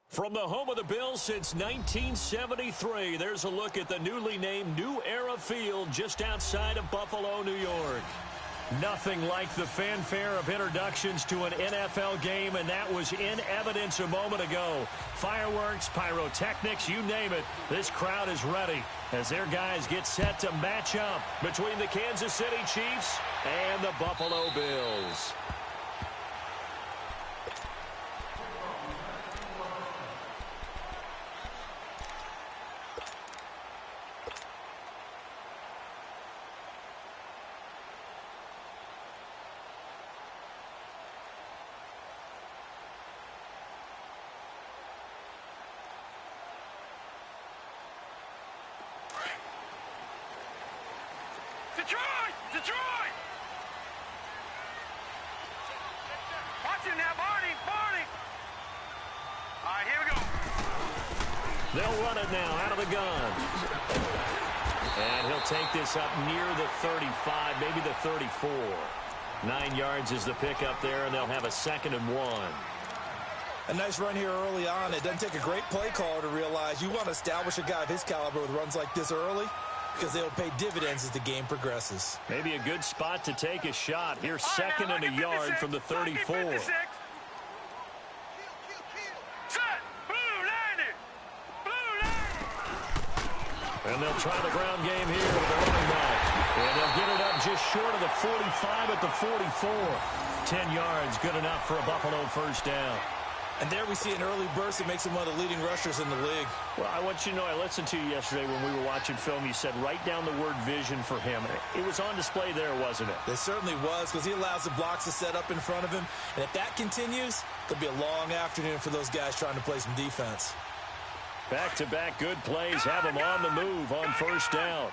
From the home of the Bills since 1973, there's a look at the newly named New Era Field just outside of Buffalo, New York. Nothing like the fanfare of introductions to an NFL game, and that was in evidence a moment ago. Fireworks, pyrotechnics, you name it. This crowd is ready as their guys get set to match up between the Kansas City Chiefs and the Buffalo Bills. Detroit! Watch him now, Barney! All right, here we go. They'll run it now out of the gun. And he'll take this up near the 35, maybe the 34. 9 yards is the pickup there, and they'll have a 2nd and 1. A nice run here early on. It doesn't take a great play caller to realize you want to establish a guy of his caliber with runs like this early, because they'll pay dividends as the game progresses. Maybe a good spot to take a shot. Here's 2nd and a yard from the 34. And they'll try the ground game here with the running back. And they'll get it up just short of the 45 at the 44. 10 yards, good enough for a Buffalo first down. And there we see an early burst that makes him one of the leading rushers in the league. Well, I want you to know, I listened to you yesterday when we were watching film. You said write down the word vision for him. It was on display there, wasn't it? It certainly was, because he allows the blocks to set up in front of him. And if that continues, it'll be a long afternoon for those guys trying to play some defense. Back-to-back good plays have him on the move on first down.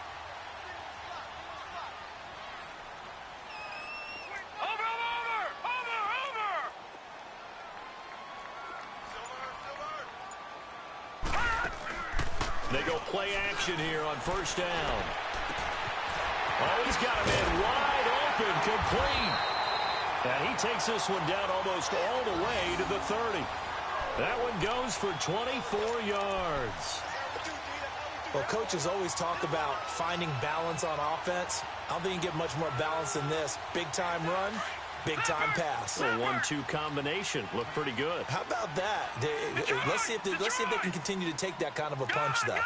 They go play action here on first down. Oh, he's got him in wide open, complete. And he takes this one down almost all the way to the 30. That one goes for 24 yards. Well, coaches always talk about finding balance on offense. I don't think you can get much more balance than this. Big-time run, big-time pass. A 1-2 combination. Looked pretty good. How about that? Let's see if they can continue to take that kind of a punch, though.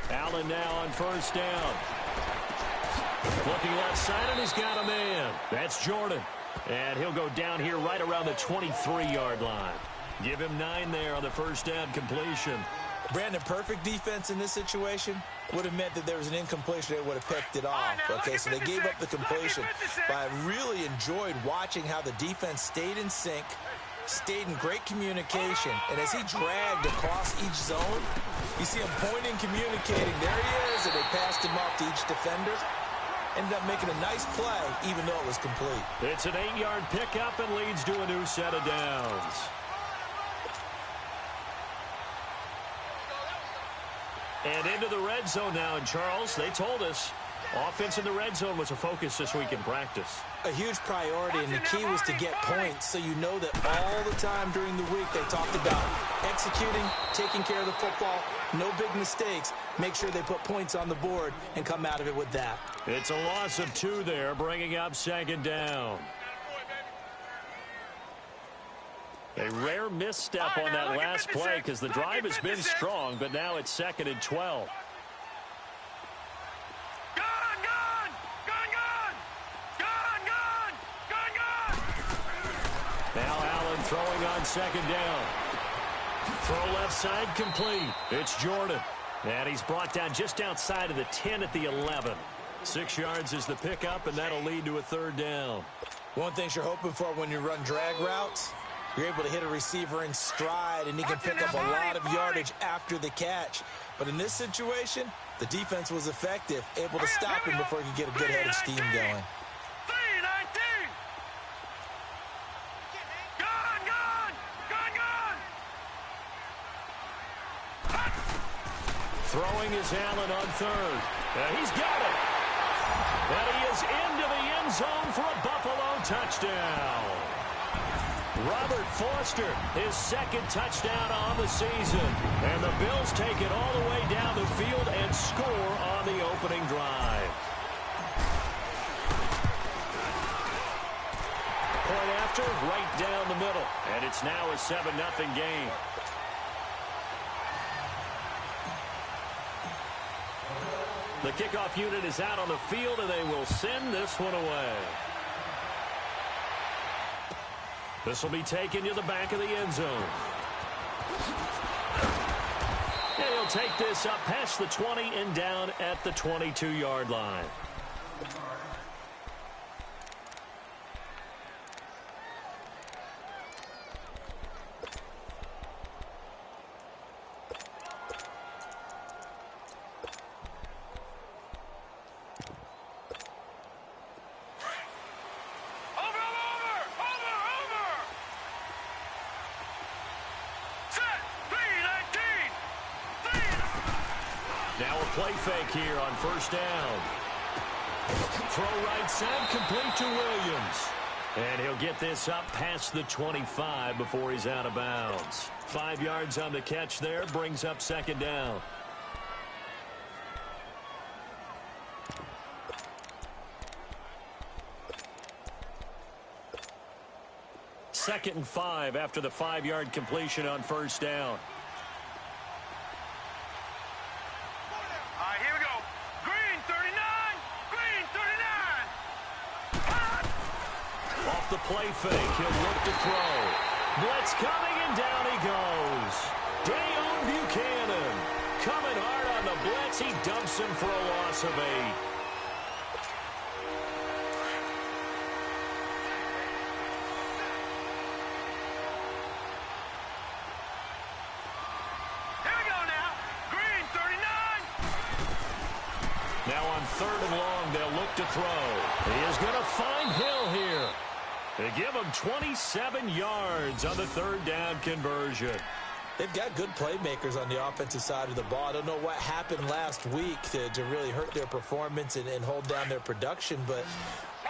Allen now on first down. Looking left side, and he's got a man. That's Jordan. And he'll go down here right around the 23-yard line. Give him 9 there on the first down completion. Brandon, perfect defense in this situation would have meant that there was an incompletion. They would have picked it off. Okay, so they gave up the completion. But I really enjoyed watching how the defense stayed in sync, stayed in great communication. And as he dragged across each zone, you see him pointing, communicating. There he is, and they passed him off to each defender. Ended up making a nice play, even though it was complete. It's an 8-yard pickup and leads to a new set of downs. And into the red zone now. And, Charles, they told us offense in the red zone was a focus this week in practice. A huge priority, and the key was to get points, so you know that all the time during the week they talked about executing, taking care of the football, no big mistakes, make sure they put points on the board and come out of it with that. It's a loss of 2 there, bringing up 2nd down. A rare misstep on that last play because the drive has been strong, but now it's 2nd and 12. Now Allen throwing on 2nd down. Throw left side complete. It's Jordan. And he's brought down just outside of the 10 at the 11. 6 yards is the pickup, and that'll lead to a 3rd down. One thing you're hoping for when you run drag routes, you're able to hit a receiver in stride, and he can pick up a lot of yardage after the catch. But in this situation, the defense was effective, able to stop him before he could get a good head of steam going. Throwing is Allen on 3rd. He's got it. And he is into the end zone for a Buffalo touchdown. Robert Foster, his second touchdown on the season. And the Bills take it all the way down the field and score on the opening drive. Point after, right down the middle. And it's now a 7-0 game. The kickoff unit is out on the field, and they will send this one away. This will be taken to the back of the end zone. And he'll take this up past the 20 and down at the 22-yard line. Now a play fake here on first down. Throw right side, complete to Williams. And he'll get this up past the 25 before he's out of bounds. 5 yards on the catch there, brings up second down. Second and 5 after the 5-yard completion on first down. The play fake, he'll look to throw. Blitz coming, and down he goes. Dayon Buchanan coming hard on the blitz. He dumps him for a loss of 8. Here we go now. Green, 39. Now on third and long, they'll look to throw. He is going to find Hill here. They give him 27 yards on the third down conversion. They've got good playmakers on the offensive side of the ball. I don't know what happened last week to really hurt their performance and hold down their production, but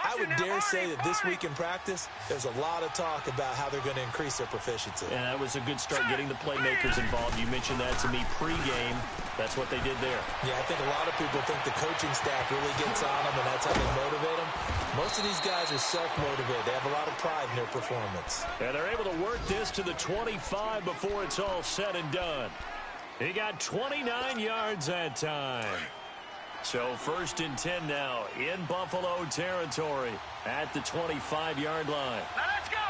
I would dare say that this week in practice, there's a lot of talk about how they're going to increase their proficiency. And that was a good start, getting the playmakers involved. You mentioned that to me pregame. That's what they did there. Yeah, I think a lot of people think the coaching staff really gets on them, and that's how they motivate them. Most of these guys are self-motivated. They have a lot of pride in their performance. And they're able to work this to the 25 before it's all said and done. He got 29 yards that time. So first and 10 now in Buffalo territory at the 25-yard line. Now let's go.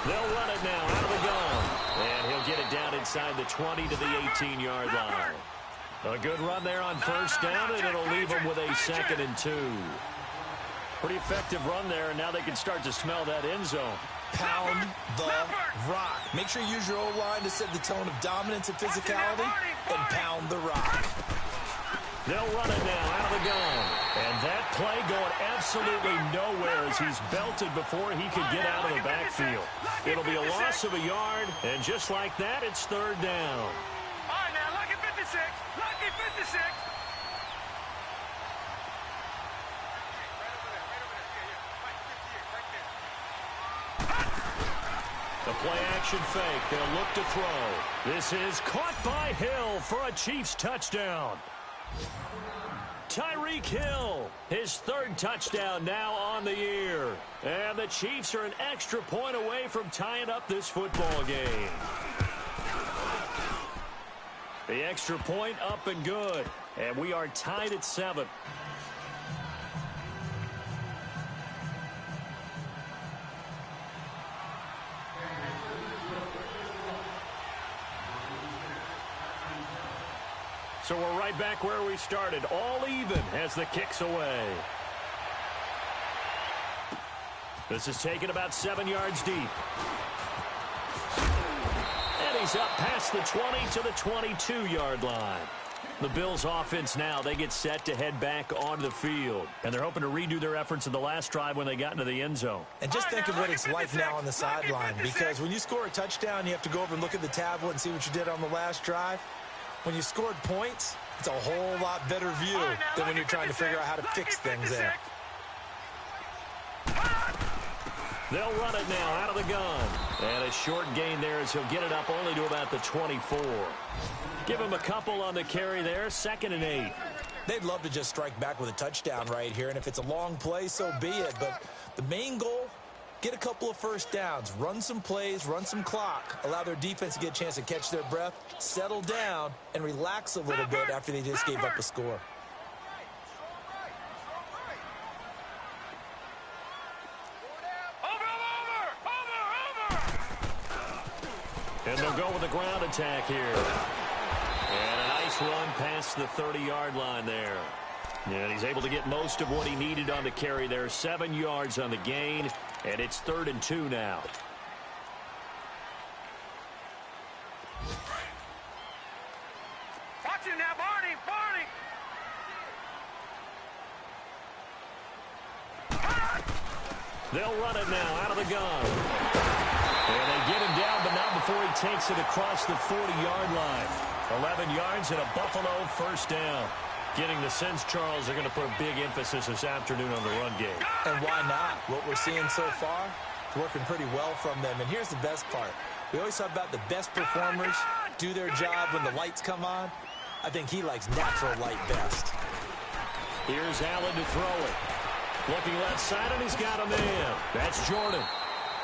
They'll run it now out of the gun. And he'll get it down inside the 20 to the 18-yard line. A good run there on first down, and it'll leave them with a 2nd and 2. Pretty effective run there, and now they can start to smell that end zone. Pound the rock. Make sure you use your O-line to set the tone of dominance and physicality, and pound the rock. They'll run it now out of the gun. And that play going absolutely nowhere as he's belted before he could get out of the backfield. It'll be a loss of a yard, and just like that, it's third down. All right, now, lucky 56. Lucky 56. The play-action fake. They'll look to throw. This is caught by Hill for a Chiefs touchdown. Tyreek Hill, his third touchdown now on the year. And the Chiefs are an extra point away from tying up this football game. The extra point up and good. And we are tied at 7. So we're right back where we started, all even as the kick's away. This is taken about 7 yards deep. And he's up past the 20 to the 22-yard line. The Bills offense now, they get set to head back onto the field. And they're hoping to redo their efforts in the last drive when they got into the end zone. And just think of what it's like now on the sideline, because when you score a touchdown, you have to go over and look at the tablet and see what you did on the last drive. When you scored points, It's a whole lot better view than when you're trying to figure out how to fix things there. They'll run it now out of the gun. And a short gain there as he'll get it up only to about the 24. Give him a couple on the carry there, 2nd and 8. They'd love to just strike back with a touchdown right here, and if it's a long play, so be it. But the main goal, get a couple of first downs, run some plays, run some clock, allow their defense to get a chance to catch their breath, settle down, and relax a little bit after they just gave up a score. And they'll go with a ground attack here. And a nice run past the 30-yard line there. And he's able to get most of what he needed on the carry there. 7 yards on the gain, and it's 3rd and 2 now. Watch him now, Barney! They'll run it now out of the gun. And they get him down, but not before he takes it across the 40-yard line. 11 yards and a Buffalo first down. Getting the sense, Charles, they're going to put a big emphasis this afternoon on the run game. And why not? What we're seeing so far, working pretty well from them. And here's the best part. We always talk about the best performers do their job when the lights come on. I think he likes natural light best. Here's Allen to throw it. Looking left side, and he's got a man. That's Jordan.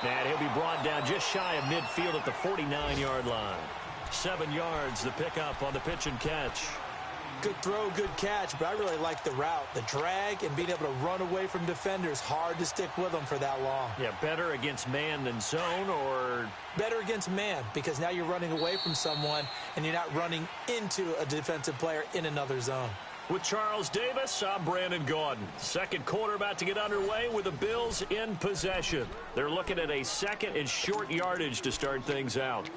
And he'll be brought down just shy of midfield at the 49-yard line. 7 yards, the pickup on the pitch and catch. Good throw, good catch, but I really like the route. The drag and being able to run away from defenders. Hard to stick with them for that long. Yeah, better against man than zone, or? Better against man, because now you're running away from someone and you're not running into a defensive player in another zone. With Charles Davis, I'm Brandon Gaudin. Second quarter about to get underway with the Bills in possession. They're looking at a 2nd and short yardage to start things out.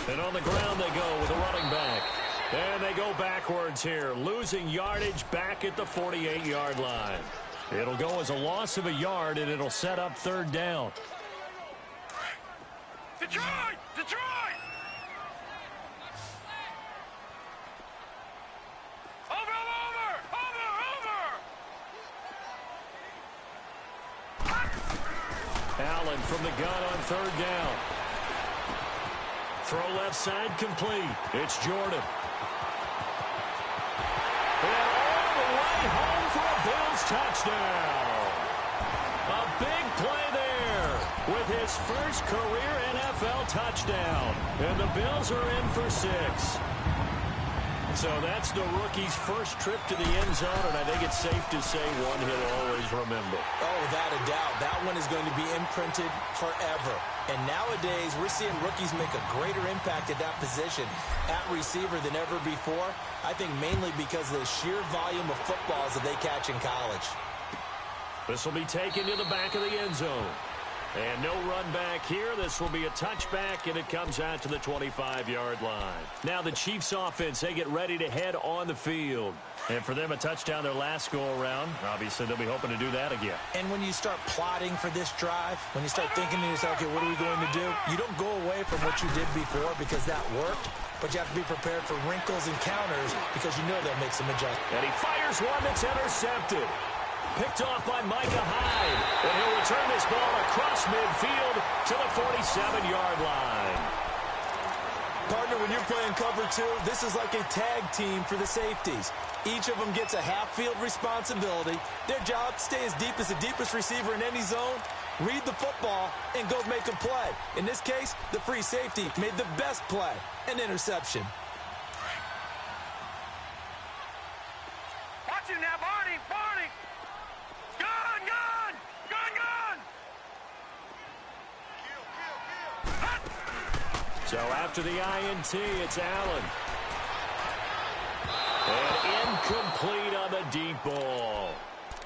And on the ground they go with a running back. And they go backwards here, losing yardage back at the 48-yard line. It'll go as a loss of a yard, and it'll set up 3rd down. Detroit! Detroit! Over! Allen from the gun on 3rd down. Throw left side complete. It's Jordan. And all the way home for a Bills touchdown. A big play there with his first career NFL touchdown. And the Bills are in for 6. So that's the rookie's first trip to the end zone, and I think it's safe to say one he'll always remember. Oh, without a doubt. That one is going to be imprinted forever. And nowadays, we're seeing rookies make a greater impact at that position at receiver than ever before. I think mainly because of the sheer volume of footballs that they catch in college. This will be taken to the back of the end zone. And no run back here. This will be a touchback, and it comes out to the 25-yard line. Now the Chiefs offense, they get ready to head on the field. And for them, a touchdown their last go-around. Obviously, they'll be hoping to do that again. And when you start plotting for this drive, when you start thinking to yourself, okay, what are we going to do? You don't go away from what you did before because that worked, but you have to be prepared for wrinkles and counters because you know they'll make some adjustments. And he fires one that's intercepted. Picked off by Micah Hyde. And he'll return this ball across midfield to the 47-yard line. Partner, when you're playing cover 2, this is like a tag team for the safeties. Each of them gets a half-field responsibility. Their job, stay as deep as the deepest receiver in any zone, read the football, and go make a play. In this case, the free safety made the best play, an interception. Watch him now, Barney! Barney! Gun! Gun! Gun! Gun! So after the INT, it's Allen. And incomplete on the deep ball.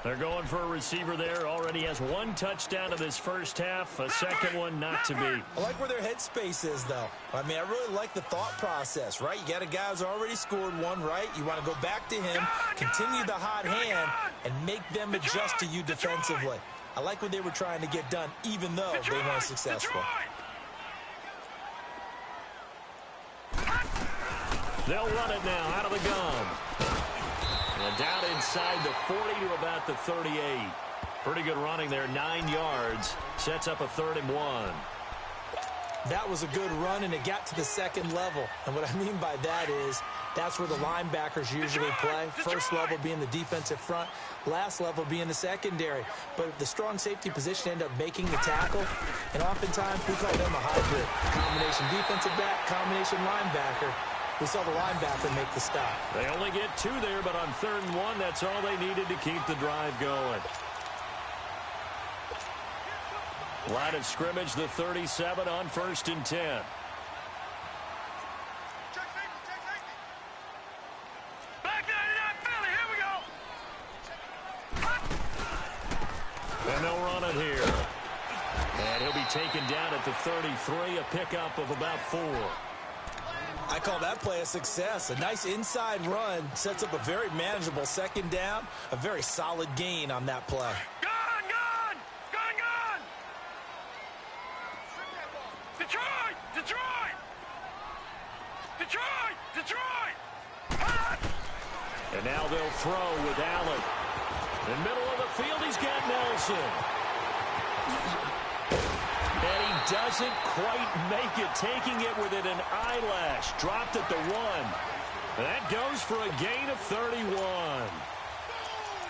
They're going for a receiver there. Already has one touchdown in this first half. A second one not to be. I like where their headspace is, though. I mean, I really like the thought process, right? You got a guy who's already scored one, right? You want to go back to him, continue the hot hand, and make them adjust to you defensively. I like what they were trying to get done, even though they weren't successful. They'll run it now out of the gun. And down inside the 40 to about the 38. Pretty good running there, 9 yards. Sets up a 3rd and 1. That was a good run, and it got to the second level. And what I mean by that is that's where the linebackers usually play. First level being the defensive front, last level being the secondary. But the strong safety position ended up making the tackle, and oftentimes we call them a hybrid. Combination defensive back, combination linebacker. We saw the linebacker make the stop. They only get 2 there, but on 3rd and 1, that's all they needed to keep the drive going. Line of scrimmage, the 37 on 1st and 10. And they'll run it here. And he'll be taken down at the 33, a pickup of about 4. I call that play a success. A nice inside run sets up a very manageable 2nd down, a very solid gain on that play. Gun! Detroit! And now they'll throw with Allen. In the middle of the field, he's got Nelson. And he doesn't quite make it, taking it within an eyelash. Dropped at the 1. That goes for a gain of 31.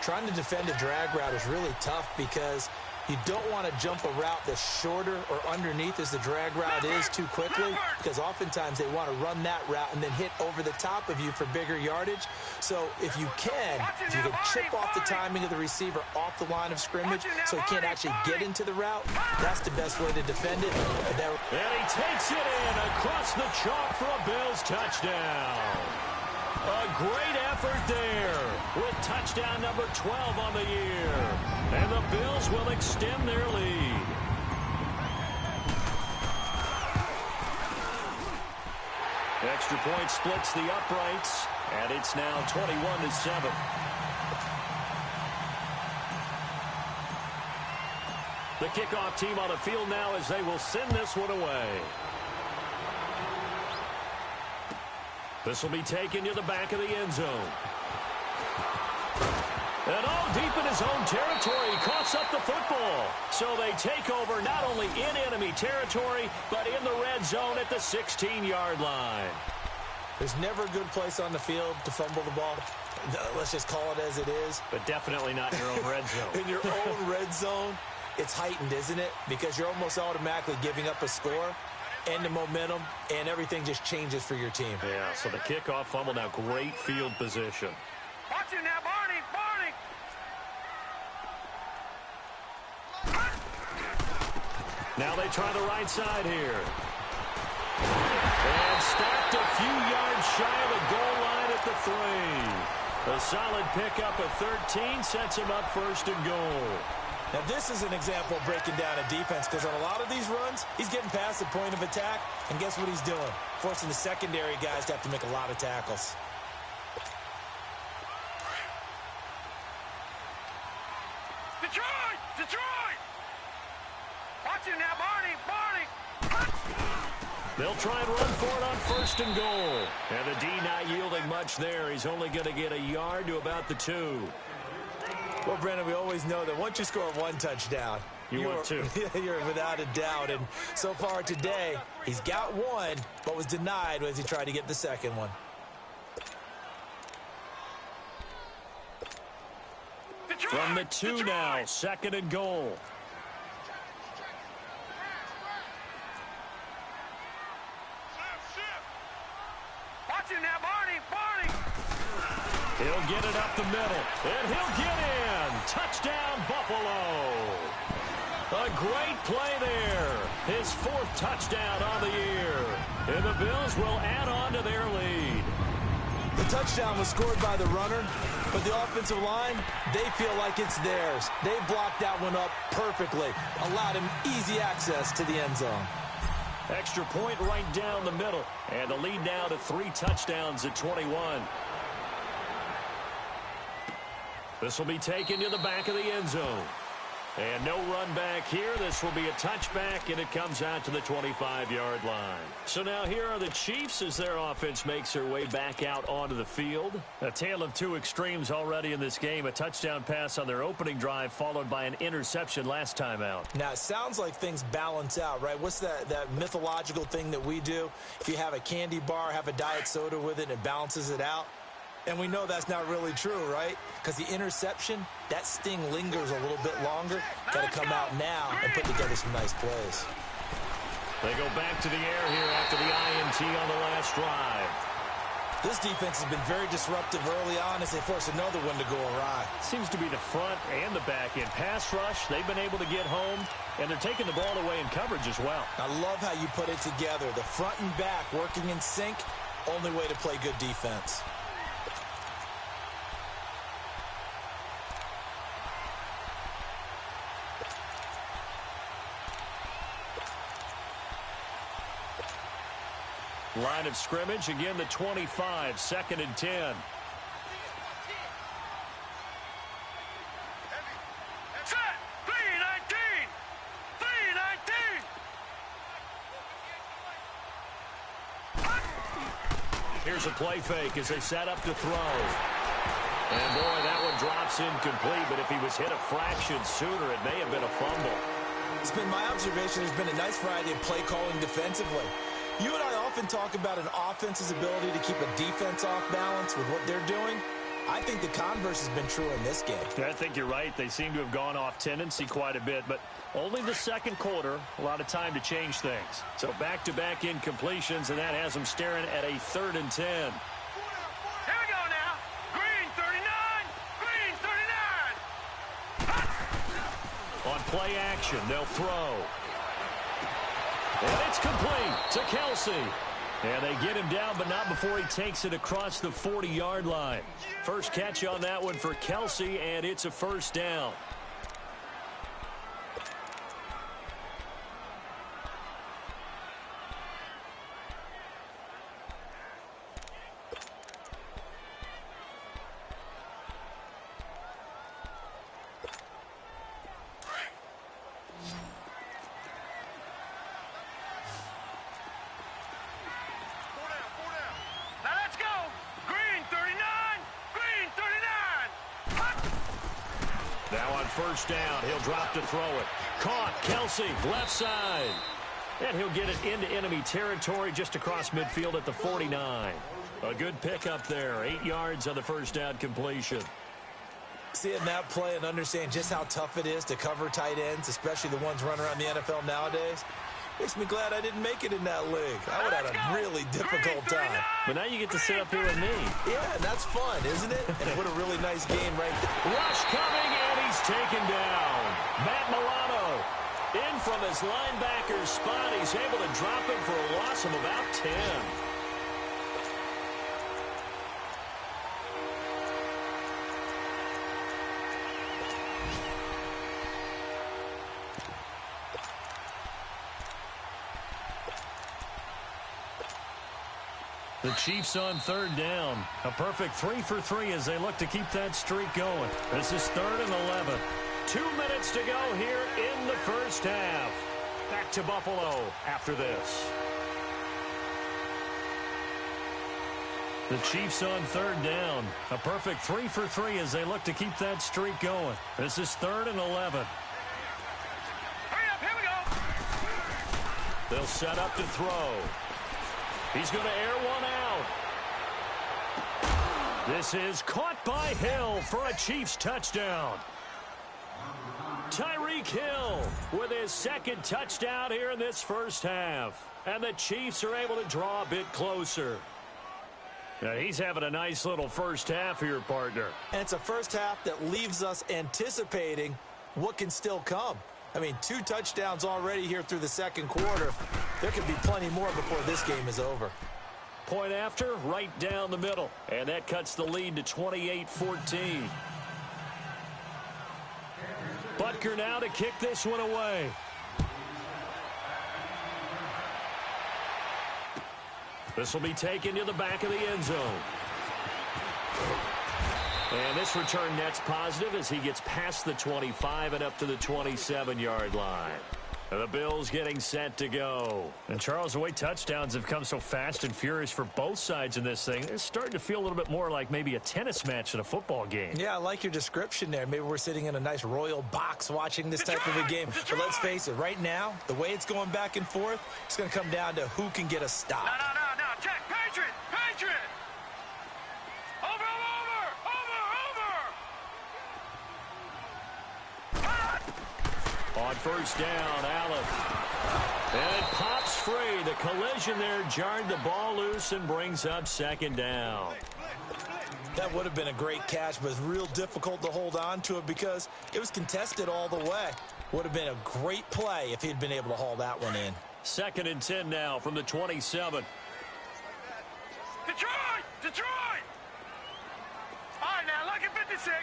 Trying to defend a drag route is really tough because you don't want to jump a route that's shorter or underneath as the drag route is too quickly, because oftentimes they want to run that route and then hit over the top of you for bigger yardage. So if you can chip off the timing of the receiver off the line of scrimmage so he can't actually get into the route, that's the best way to defend it. And he takes it in across the chalk for a Bills touchdown. A great effort there with touchdown number 12 on the year. And the Bills will extend their lead. Extra point splits the uprights, and it's now 21-7. The kickoff team on the field now as they will send this one away. This will be taken to the back of the end zone. And all deep in his own territory, he coughs up the football. So they take over not only in enemy territory, but in the red zone at the 16-yard line. There's never a good place on the field to fumble the ball. Let's just call it as it is. But definitely not in your own red zone. In your own red zone, it's heightened, isn't it? Because you're almost automatically giving up a score and the momentum, and everything just changes for your team. Yeah, so the kickoff fumble, now great field position. Watch it now, Barney! Now they try the right side here. And stopped a few yards shy of the goal line at the 3. A solid pickup of 13 sets him up 1st and goal. Now, this is an example of breaking down a defense, because on a lot of these runs, he's getting past the point of attack, and guess what he's doing? Forcing the secondary guys to have to make a lot of tackles. Detroit! Watch it now, Barney! They'll try and run for it on 1st and goal. And the D not yielding much there. He's only going to get a yard to about the 2. Well, Brandon, we always know that once you score 1 touchdown, you want 2. You're without a doubt. And so far today, he's got 1, but was denied as he tried to get the 2nd one. From the 2 now, 2nd and goal. Watch it now, Barney! He'll get it up the middle, and he'll get in. Touchdown, Buffalo. A great play there. His 4th touchdown on the year. And the Bills will add on to their lead. The touchdown was scored by the runner, but the offensive line, they feel like it's theirs. They blocked that one up perfectly, allowed him easy access to the end zone. Extra point right down the middle, and the lead now to 3 touchdowns at 21. This will be taken to the back of the end zone. And no run back here. This will be a touchback, and it comes out to the 25-yard line. So now here are the Chiefs as their offense makes their way back out onto the field. A tale of two extremes already in this game. A touchdown pass on their opening drive, followed by an interception last time out. Now, it sounds like things balance out, right? What's that mythological thing that we do? If you have a candy bar, have a diet soda with it, and it balances it out. And we know that's not really true, right? Because the interception, that sting lingers a little bit longer. Got to come out now and put together some nice plays. They go back to the air here after the INT on the last drive. This defense has been very disruptive early on as they force another one to go awry. Seems to be the front and the back end. Pass rush, they've been able to get home, and they're taking the ball away in coverage as well. I love how you put it together. The front and back working in sync, only way to play good defense. Line of scrimmage, again the 25, 2nd and 10. Set, B-19! B-19! Here's a play fake as they set up to throw. And boy, that one drops incomplete, but if he was hit a fraction sooner, it may have been a fumble. It's been my observation there's been a nice variety of play calling defensively. You and I often talk about an offense's ability to keep a defense off balance with what they're doing. I think the converse has been true in this game. I think you're right. They seem to have gone off tendency quite a bit, but only the second quarter, a lot of time to change things. So back-to-back incompletions, and that has them staring at a 3rd and 10. Here we go now. Green 39! Green 39! On play action, they'll throw. And it's complete to Kelsey. And they get him down, but not before he takes it across the 40-yard line. First catch on that one for Kelsey, and it's a first down. First down. He'll drop to throw it. Caught. Kelsey, left side. And he'll get it into enemy territory just across midfield at the 49. A good pickup there. 8 yards on the first down completion. Seeing that play and understand just how tough it is to cover tight ends, especially the ones running around the NFL nowadays, makes me glad I didn't make it in that league. I would have had a really difficult time. But now you get to sit up here with me. Yeah, and that's fun, isn't it? And what a really nice game right there. Rush coming, and he's taken down. Matt Milano in from his linebacker's spot. He's able to drop him for a loss of about 10. The Chiefs on 3rd down. A perfect 3 for 3 as they look to keep that streak going. This is 3rd and 11. 2 minutes to go here in the first half. Back to Buffalo after this. The Chiefs on 3rd down. A perfect 3 for 3 as they look to keep that streak going. This is 3rd and 11. Hurry up, here we go. They'll set up to throw. He's going to air one out. This is caught by Hill for a Chiefs touchdown. Tyreek Hill with his 2nd touchdown here in this first half. And the Chiefs are able to draw a bit closer. Now, he's having a nice little first half here, partner. And it's a first half that leaves us anticipating what can still come. I mean, 2 touchdowns already here through the second quarter. There could be plenty more before this game is over. Point after, right down the middle. And that cuts the lead to 28-14. Butker now to kick this one away. This will be taken to the back of the end zone. And this return net's positive as he gets past the 25 and up to the 27-yard line. And the Bills getting set to go. And Charles, the way touchdowns have come so fast and furious for both sides in this thing, it's starting to feel a little bit more like maybe a tennis match than a football game. Yeah, I like your description there. Maybe we're sitting in a nice royal box watching this type of a game. But let's face it, right now, the way it's going back and forth, it's going to come down to who can get a stop. No. Check. Patriot. Over. On first down, Allen. And it pops free. The collision there jarred the ball loose and brings up second down. That would have been a great catch, but it's real difficult to hold on to it because it was contested all the way. Would have been a great play if he'd been able to haul that one in. 2nd and 10 now from the 27. Detroit! All right, now, lucky 56.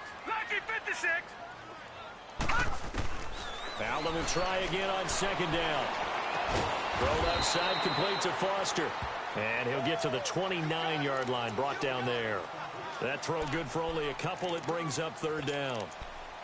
Allen will try again on second down. Throw outside, complete to Foster. And he'll get to the 29-yard line, brought down there. That throw good for only a couple. It brings up third down.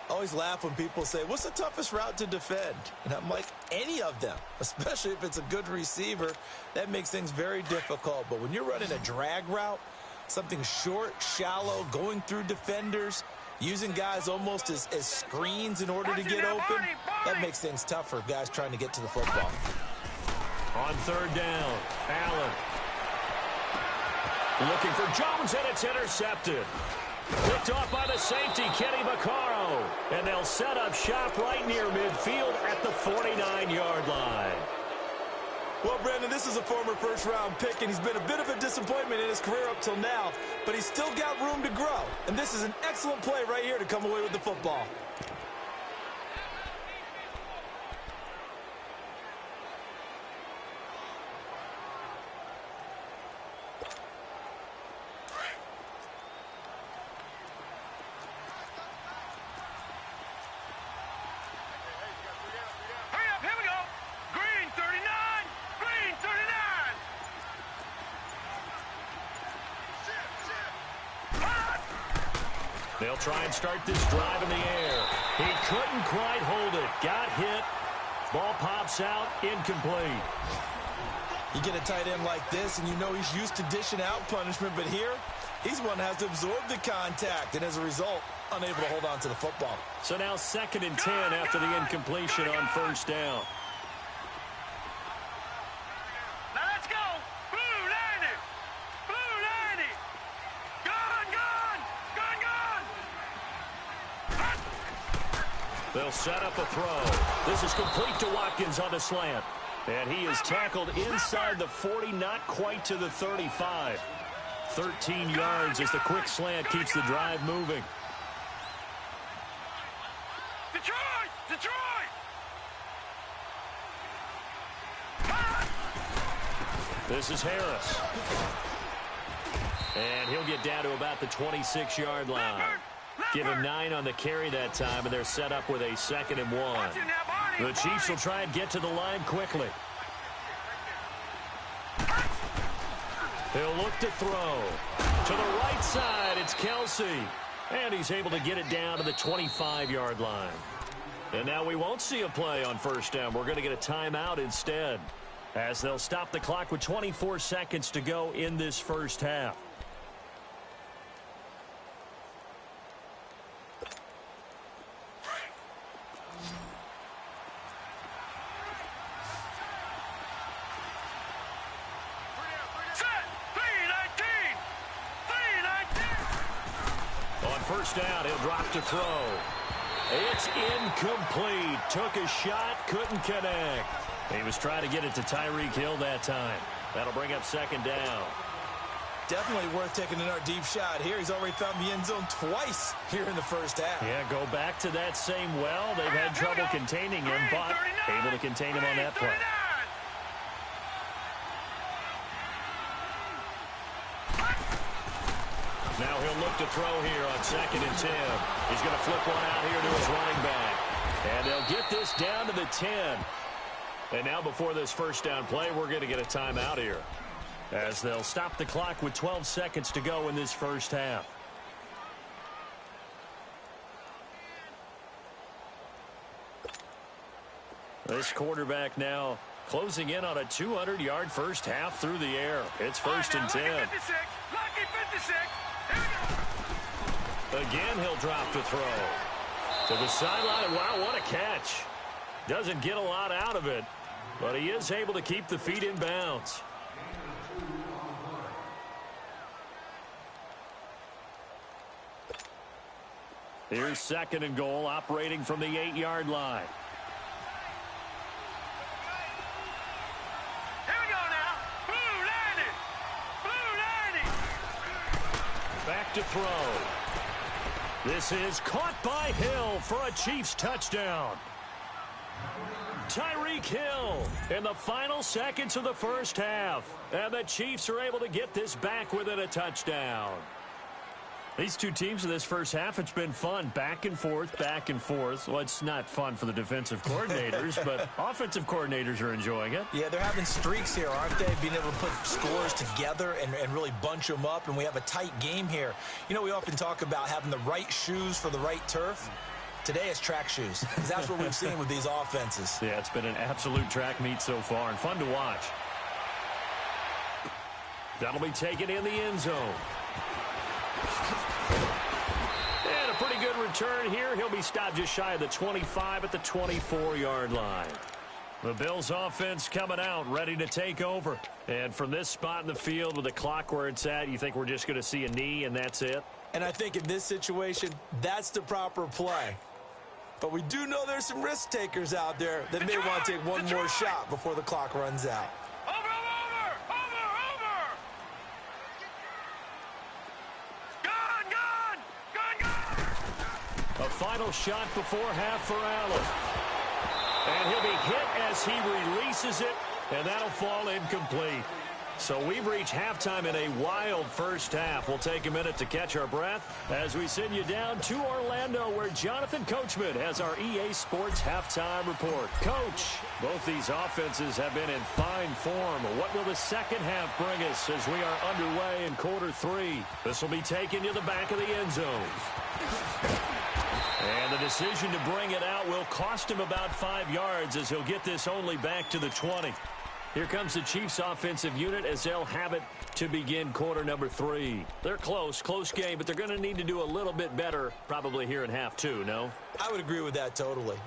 I always laugh when people say, what's the toughest route to defend? And I'm like, any of them, especially if it's a good receiver. That makes things very difficult. But when you're running a drag route, something short, shallow, going through defenders, using guys almost as screens in order to get open, that makes things tough for guys trying to get to the football. On third down, Allen. Looking for Jones, and it's intercepted. Picked off by the safety, Kenny Vaccaro. And they'll set up shop right near midfield at the 49-yard line. Well, Brandon, this is a former first-round pick, and he's been a bit of a disappointment in his career up till now, but he's still got room to grow. And this is an excellent play right here to come away with the football. They'll try and start this drive in the air. He couldn't quite hold it. Got hit. Ball pops out. Incomplete. You get a tight end like this, and you know he's used to dishing out punishment, but here, he's one that has to absorb the contact, and as a result, unable to hold on to the football. So now 2nd and 10 after the incompletion on first down. Now let's go. Blue 90. Gun. They'll set up a throw. This is complete to Watkins on the slant. And he is tackled inside the 40, not quite to the 35. 13 yards as the quick slant keeps the drive moving. Detroit! This is Harris. And he'll get down to about the 26-yard line. Give him 9 on the carry that time, and they're set up with a 2nd and 1. The Chiefs will try and get to the line quickly. He'll look to throw. To the right side, it's Kelsey. And he's able to get it down to the 25-yard line. And now we won't see a play on first down. We're going to get a timeout instead, as they'll stop the clock with 24 seconds to go in this first half. First down, he'll drop to throw. It's incomplete. Took a shot, couldn't connect. He was trying to get it to Tyreek Hill that time. That'll bring up 2nd down. Definitely worth taking another deep shot here. He's already found the end zone twice here in the first half. Yeah, go back to that same well. They've had trouble containing him, but able to contain him on that play. He'll look to throw here on 2nd and 10. He's going to flip one out here to his running back. And they'll get this down to the 10. And now before this first down play, we're going to get a timeout here, as they'll stop the clock with 12 seconds to go in this first half. This quarterback now closing in on a 200-yard first half through the air. It's 1st and 10. Lucky 56. Again, he'll drop to throw. To the sideline. Wow, what a catch. Doesn't get a lot out of it, but he is able to keep the feet in bounds. Here's 2nd and goal, operating from the 8-yard line. Here we go now. Blue 90. Back to throw. This is caught by Hill for a Chiefs touchdown. Tyreek Hill in the final seconds of the first half. And the Chiefs are able to get this back within a touchdown. These two teams in this first half, it's been fun. Back and forth, back and forth. Well, it's not fun for the defensive coordinators, but offensive coordinators are enjoying it. Yeah, they're having streaks here, aren't they? Being able to put scores together and really bunch them up, and we have a tight game here. You know, we often talk about having the right shoes for the right turf. Today it's track shoes, because that's what we've seen with these offenses. Yeah, it's been an absolute track meet so far, and fun to watch. That'll be taken in the end zone. And a pretty good return here. He'll be stopped just shy of the 25 at the 24-yard line. The Bills offense coming out, ready to take over. And from this spot in the field with the clock where it's at, you think we're just going to see a knee and that's it? And I think in this situation, that's the proper play. But we do know there's some risk takers out there that may want to take one more shot before the clock runs out. Over. A final shot before half for Allen. And he'll be hit as he releases it, and that'll fall incomplete. So we've reached halftime in a wild first half. We'll take a minute to catch our breath as we send you down to Orlando, where Jonathan Coachman has our EA Sports halftime report. Coach, both these offenses have been in fine form. What will the second half bring us as we are underway in quarter 3? This will be taken to the back of the end zone. And the decision to bring it out will cost him about 5 yards, as he'll get this only back to the 20. Here comes the Chiefs offensive unit as they'll have it to begin quarter number 3. They're close game, but they're going to need to do a little bit better probably here in half 2, no? I would agree with that totally.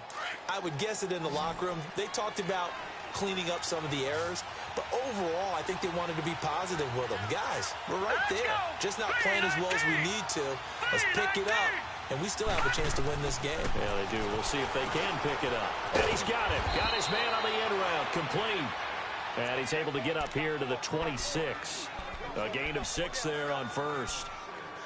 I would guess it in the locker room. They talked about cleaning up some of the errors, but overall, I think they wanted to be positive with them. Guys, we're right there. Just not playing as well as we need to. Let's pick it up, and we still have a chance to win this game. Yeah, they do. We'll see if they can pick it up. And he's got it. Got his man on the end round. Complete. And he's able to get up here to the 26. A gain of 6 there on first.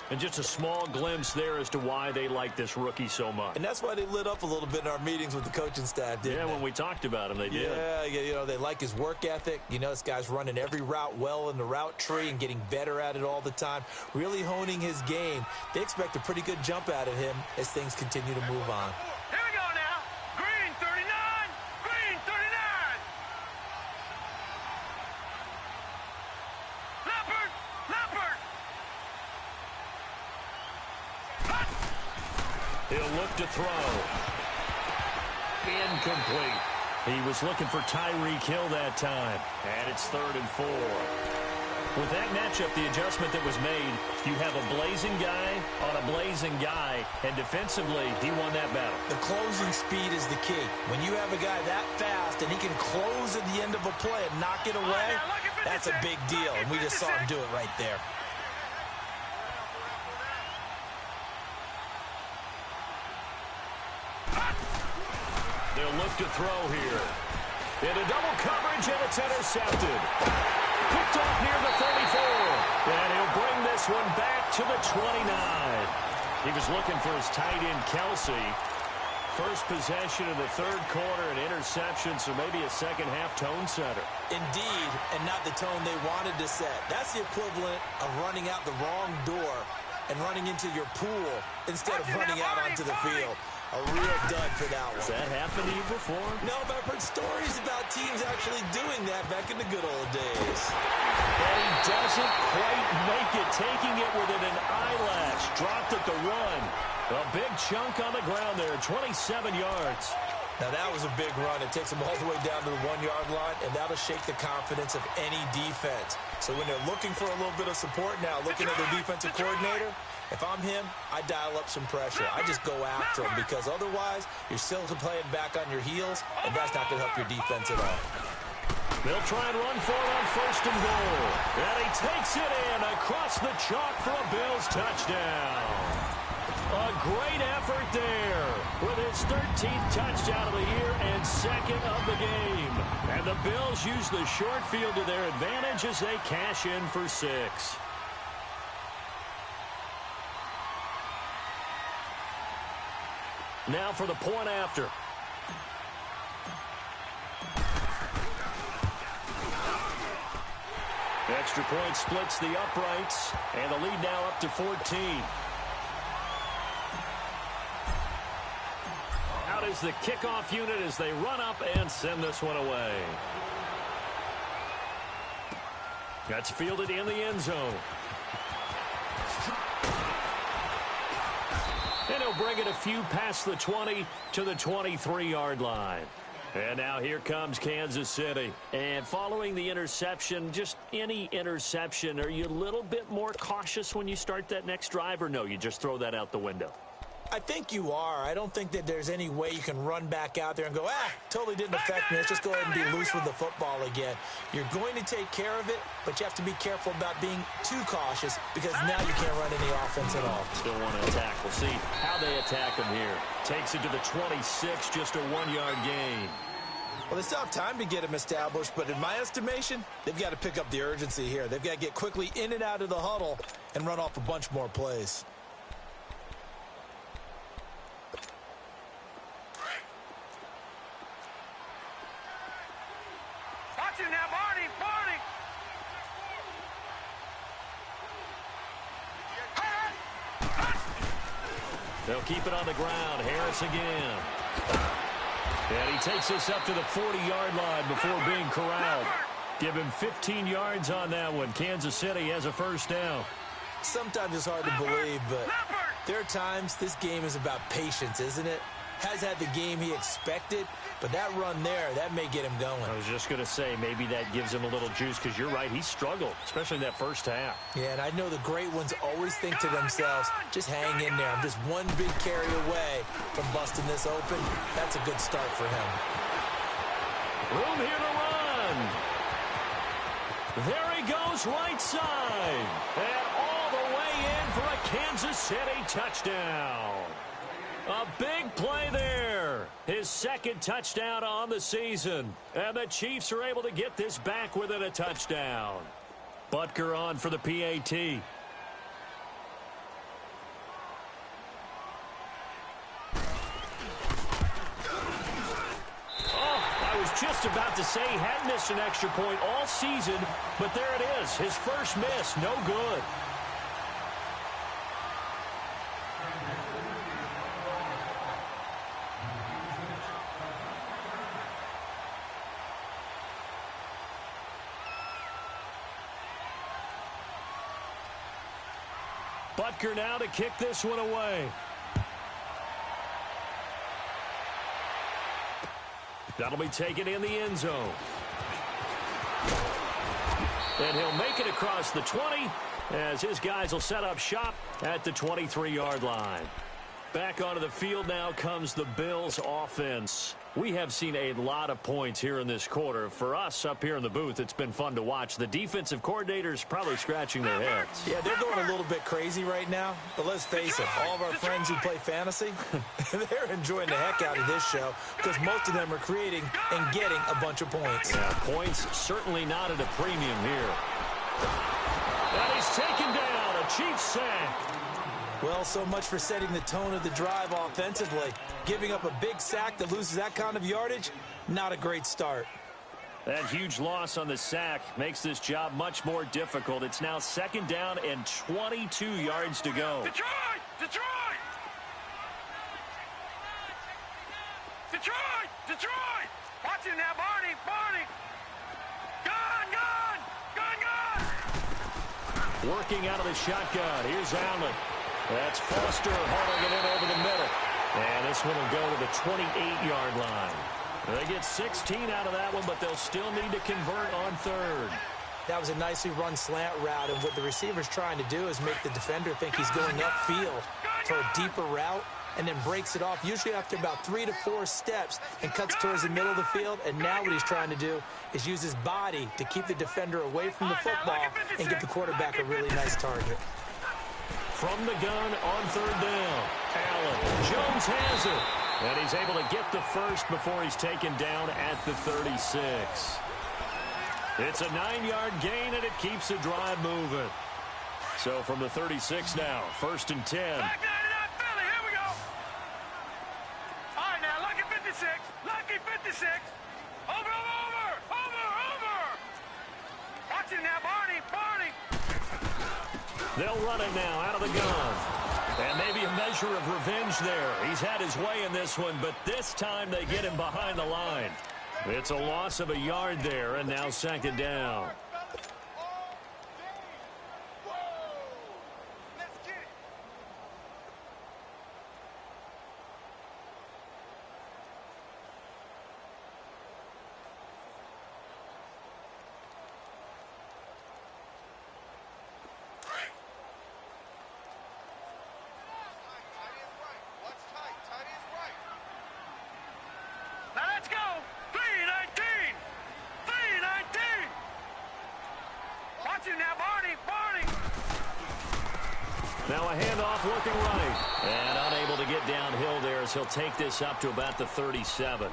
And just a small glimpse there as to why they like this rookie so much. And that's why they lit up a little bit in our meetings with the coaching staff, didn't they? Yeah, when we talked about him, they did. Yeah, you know, they like his work ethic. You know, this guy's running every route well in the route tree and getting better at it all the time, really honing his game. They expect a pretty good jump out of him as things continue to move on. Here we go now. Green 39. Green 39. Leopard. He'll look to throw. Incomplete. He was looking for Tyreek Hill that time. And it's 3rd and 4. With that matchup, the adjustment that was made, you have a blazing guy on a blazing guy, and defensively, he won that battle. The closing speed is the key. When you have a guy that fast and he can close at the end of a play and knock it away, that's a big deal, and we just saw him do it right there. They'll look to throw here. Into double coverage, and it's intercepted. Picked off near the 34. And he'll bring this one back to the 29. He was looking for his tight end, Kelsey. First possession of the third quarter, an interception, so maybe a second-half tone setter. Indeed, and not the tone they wanted to set. That's the equivalent of running out the wrong door and running into your pool instead of running out onto the field. A real dud for that one. Has that happened to you before? No, but I've heard stories about teams actually doing that back in the good old days. And he doesn't quite make it, taking it within an eyelash. Dropped at the 1. A big chunk on the ground there, 27 yards. Now, that was a big run. It takes them all the way down to the 1-yard line, and that'll shake the confidence of any defense. So when they're looking for a little bit of support now, looking at their defensive coordinator, if I'm him, I dial up some pressure. I just go after him because otherwise you're still playing back on your heels, and that's not going to help your defense at all. They'll try and run for it on 1st and goal. And he takes it in across the chalk for a Bills touchdown. A great effort there with his 13th touchdown of the year and 2nd of the game. And the Bills use the short field to their advantage as they cash in for 6. Now for the point after. Extra point splits the uprights, and the lead now up to 14. Out is the kickoff unit as they run up and send this one away. That's fielded in the end zone. And he'll bring it a few past the 20 to the 23-yard line. And now here comes Kansas City. And following the interception, just any interception, are you a little bit more cautious when you start that next drive, or no, you just throw that out the window? I think you are. I don't think that there's any way you can run back out there and go, totally didn't affect me. Let's just go ahead and be loose with the football again. You're going to take care of it, but you have to be careful about being too cautious because now you can't run any offense at all. Still want to attack. We'll see how they attack him here. Takes it to the 26, just a 1-yard gain. Well, they still have time to get him established, but in my estimation, they've got to pick up the urgency here. They've got to get quickly in and out of the huddle and run off a bunch more plays. Watch him now, Barney! They'll keep it on the ground. Harris again. And he takes this up to the 40-yard line before being corralled. Give him 15 yards on that one. Kansas City has a first down. Sometimes it's hard to believe, but there are times this game is about patience, isn't it? Has had the game he expected, but that run there, that may get him going. I was just going to say, maybe that gives him a little juice, because you're right, he struggled, especially in that first half. Yeah, and I know the great ones always think to themselves, just hang in there. I'm just one big carry away from busting this open. That's a good start for him. Room here to run. There he goes right side. And all the way in for a Kansas City touchdown. A big play there. His 2nd touchdown on the season. And the Chiefs are able to get this back within a touchdown. Butker on for the PAT. I was just about to say he had missed an extra point all season, but there it is. His first miss, no good. Butker now to kick this one away. That'll be taken in the end zone. And he'll make it across the 20 as his guys will set up shop at the 23-yard line. Back onto the field now comes the Bills offense. We have seen a lot of points here in this quarter. For us up here in the booth, it's been fun to watch. The defensive coordinators probably scratching their heads. Yeah, they're going a little bit crazy right now. But let's face it, all of our friends who play fantasy, they're enjoying the heck out of this show because most of them are creating and getting a bunch of points. Yeah, points certainly not at a premium here. And he's taken down. A Chiefs sack. Well, so much for setting the tone of the drive offensively. Giving up a big sack that loses that kind of yardage, not a great start. That huge loss on the sack makes this job much more difficult. It's now 2nd down and 22 yards to go. Detroit! Detroit! Detroit! Detroit! Watch it now, Barney! Barney! Gun! Gun! Gun! Gun! Working out of the shotgun. Here's Allen. That's Foster hauling it in over the middle. And this one will go to the 28-yard line. They get 16 out of that one, but they'll still need to convert on 3rd. That was a nicely run slant route, and what the receiver's trying to do is make the defender think he's going upfield for a deeper route, and then breaks it off, usually after about 3 to 4 steps, and cuts towards the middle of the field. And now what he's trying to do is use his body to keep the defender away from the football and give the quarterback a really nice target. From the gun on 3rd down, Allen. Jones has it. And he's able to get the first before he's taken down at the 36. It's a 9-yard gain, and it keeps the drive moving. So from the 36 now, 1st and 10. Back 99 Philly, here we go. All right, now, lucky 56. Lucky 56. Over, over, over, over. Watch it now, Barney, Barney. They'll run it now out of the gun. And maybe a measure of revenge there. He's had his way in this one, but this time they get him behind the line. It's a loss of a yard there, and now 2nd down. Now a handoff looking right. And unable to get downhill there as he'll take this up to about the 37.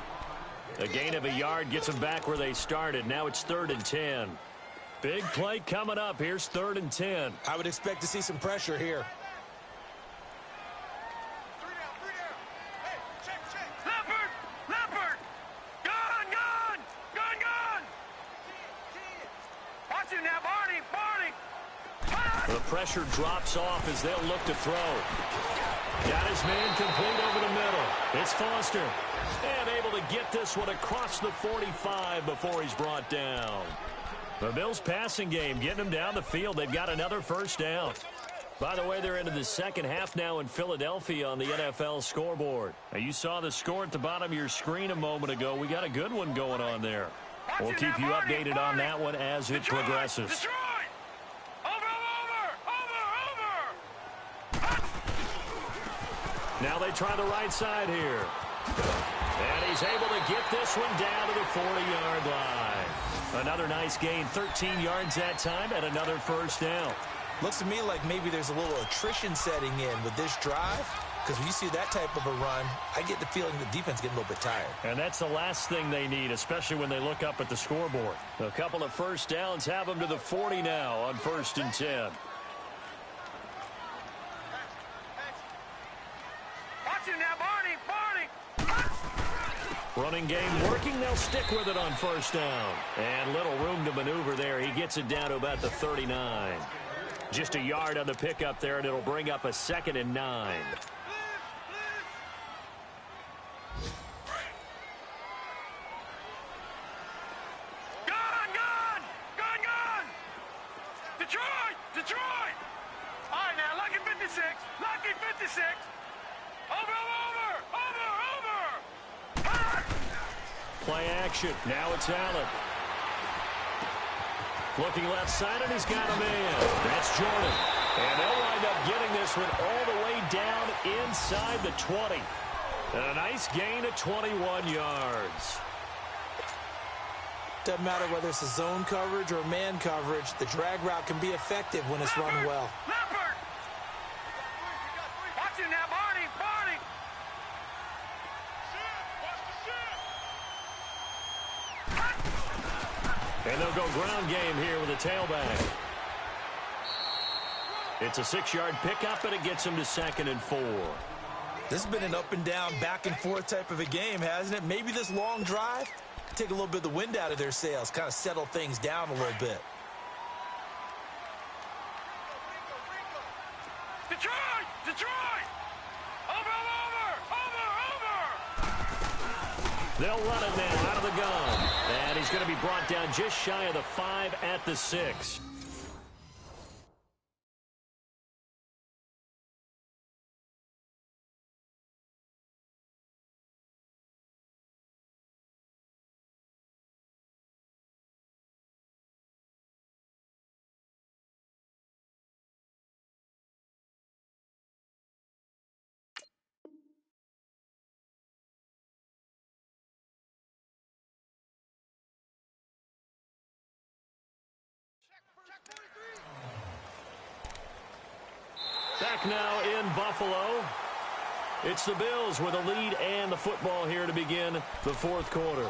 A gain of a yard gets them back where they started. Now it's 3rd and 10. Big play coming up. Here's 3rd and 10. I would expect to see some pressure here. The pressure drops off as they'll look to throw. Got his man complete over the middle. It's Foster. And able to get this one across the 45 before he's brought down. The Bills passing game getting them down the field. They've got another 1st down. By the way, they're into the 2nd half now in Philadelphia on the NFL scoreboard. Now, you saw the score at the bottom of your screen a moment ago. We got a good one going on there. We'll keep you updated on that one as it progresses. Now they try the right side here. And he's able to get this one down to the 40-yard line. Another nice gain, 13 yards that time, and another 1st down. Looks to me like maybe there's a little attrition setting in with this drive, because when you see that type of a run, I get the feeling the defense getting a little bit tired. And that's the last thing they need, especially when they look up at the scoreboard. A couple of 1st downs have them to the 40 now on 1st and 10. Running game working. They'll stick with it on 1st down. And little room to maneuver there. He gets it down to about the 39. Just a yard on the pickup there, and it'll bring up a 2nd and 9. Detroit! Detroit! All right, now, lucky 56. Lucky 56. Over. Play action. Now it's Allen. Looking left side, and he's got a man. That's Jordan. And they'll wind up getting this one all the way down inside the 20. And a nice gain of 21 yards. Doesn't matter whether it's a zone coverage or man coverage, the drag route can be effective when it's run well. Leopard! Watch it now, Barney! And they'll go ground game here with a tailback. It's a 6-yard pickup, and it gets them to 2nd and 4. This has been an up and down, back and forth type of a game, hasn't it? Maybe this long drive take a little bit of the wind out of their sails, kind of settle things down a little bit. Detroit! Detroit! Over! They'll run it now out of the gun. And he's going to be brought down just shy of the 5 at the 6. Back now in Buffalo. It's the Bills with a lead and the football here to begin the fourth quarter.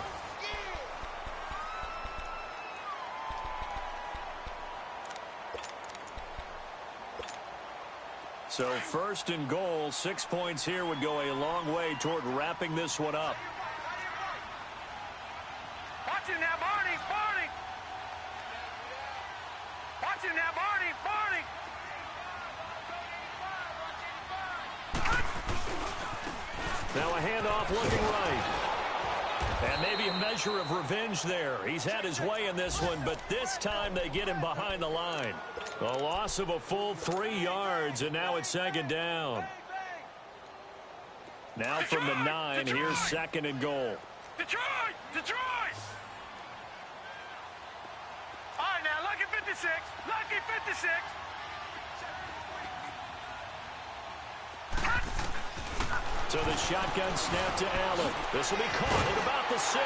So first and goal, 6 points here would go a long way toward wrapping this one up. Watch it now, Barney! Barney! Watch it now, Barney! Barney! Now a handoff looking right. And maybe a measure of revenge there. He's had his way in this one, but this time they get him behind the line. A loss of a full 3 yards, and now it's second down. Now from the 9, here's second and goal. Detroit! Detroit! All right, now, lucky 56. Lucky 56. So the shotgun snap to Allen. This will be caught at about the 6.